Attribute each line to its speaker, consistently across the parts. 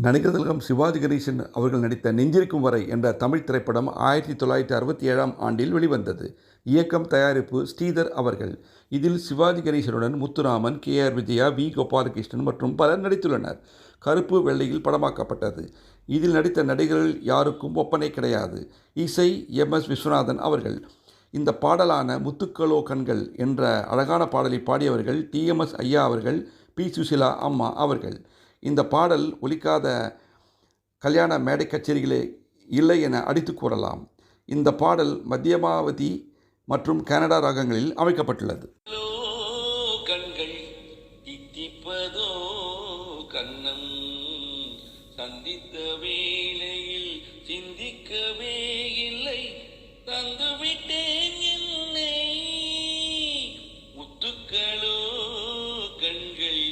Speaker 1: நடிகர் திலகம் சிவாஜி கணேசன் அவர்கள் நடித்த நெஞ்சிருக்கும் வரை என்ற தமிழ் திரைப்படம் 1967ஆம் ஆண்டில் வெளிவந்தது. இயக்கம், தயாரிப்பு ஸ்ரீதர் அவர்கள். இதில் சிவாஜி கணேசனுடன் முத்துராமன், கே.ஆர். விஜயா, வி. கோபாலகிருஷ்ணன் மற்றும் பலர் நடித்துள்ளனர். கருப்பு வெள்ளையில் படமாக்கப்பட்டது. இதில் நடித்த நடிகர்கள் யாருக்கும் ஒப்பனை கிடையாது. இசை எம்.எஸ். விஸ்வநாதன் அவர்கள். இந்த பாடலான முத்துக்களோ கண்கள் என்ற அழகான பாடலை பாடியவர்கள் டி.எம்.எஸ். ஐயா அவர்கள், பி. சுசீலா அம்மா அவர்கள். இந்த பாடல் ஒலிக்காத கல்யாண மேடை கச்சேரிகளே இல்லை என அடித்து கூறலாம். இந்த பாடல் மத்தியமாவதி மற்றும் கனடா ராகங்களில் அமைக்கப்பட்டுள்ளது.
Speaker 2: கண்கள் தித்திப்பதோ கண்ணம் சந்தித்த வேளையில் சிந்திக்கவே இல்லை தந்துவிட்டேன் என்னை முத்துக்களோ கண்கள்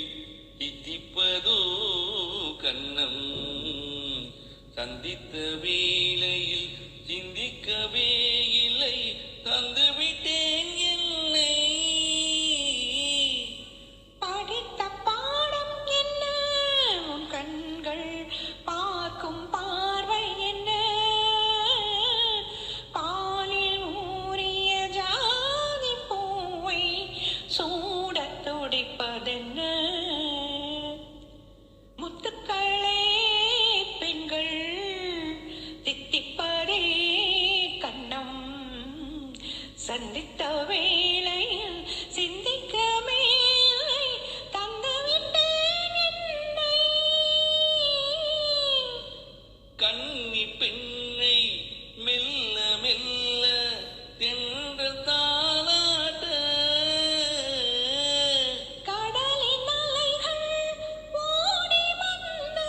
Speaker 2: தித்திப்பதோ கண்ணம் சந்தித்த வேளையில் சிந்திக்கவே இல்லை தந்துவிட்டேன் என்னை.
Speaker 3: படித்த பாடம் என்ன, உன் கண்கள் பார்க்கும் பார்வை என்ன, பாலில் ஊறிய ஜாதி பூவை சூடத் துடிப்பதென்ன, முத்துக்களே பெண்கள் தித்திப்பதே கண்ணம் சந்தித்த வேளையில் சிந்திக்கவே இல்லை தந்துவிட்டேன் என்னை.
Speaker 2: கன்னி பெண்ணை மெல்ல மெல்ல தென்றல் தாலாட்ட
Speaker 3: கடலின் அலைகள் ஓடி வந்து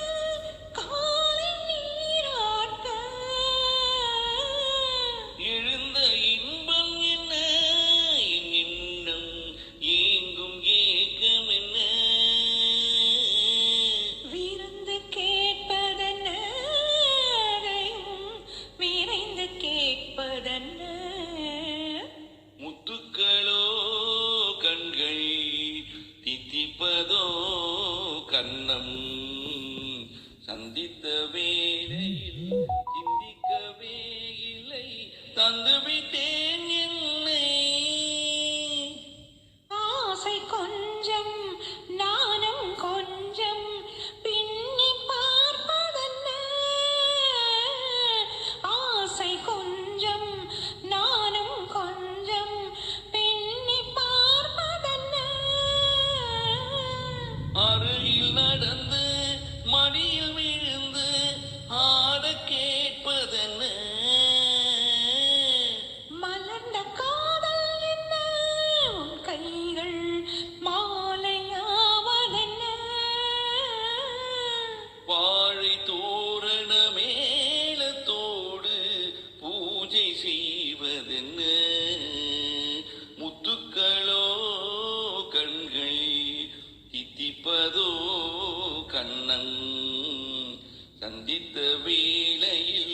Speaker 3: காலில் நீராட்ட
Speaker 2: எழுந்த இன்பம் என்ன என் எண்ணம் ஏங்கும் ஏக்கம் என்ன
Speaker 3: விருந்து கேட்பதென்ன, அதையும் விரைந்து கேட்பதென்ன,
Speaker 2: முத்துக்களோ கண்கள் தித்திப்பதோ கண்ணம் சந்தித்த வேளையில் சிந்திக்கவே இல்லை தந்துவிட்டேன் என்னை.
Speaker 3: ஆசை கொஞ்சம் நானும் கொஞ்சம் பின்னி பார்ப்பதென்ன, ஆசை கொஞ்சம் நானும் கொஞ்சம் பின்னி பார்ப்பதென்ன,
Speaker 2: அருகில் நடந்து மடியில் விழுந்து ஆட கேட்பதென்ன,
Speaker 3: மலர்ந்த காதல் என்ன, உன் கைகள் மாலையாவதென்ன,
Speaker 2: வாழை தோரண மேளத்தோடு பூஜை செய்வதென்ன, முத்துக்களோ கண்கள் தித்திப்பதோ கண்ணம் சந்தித்த வேளையில்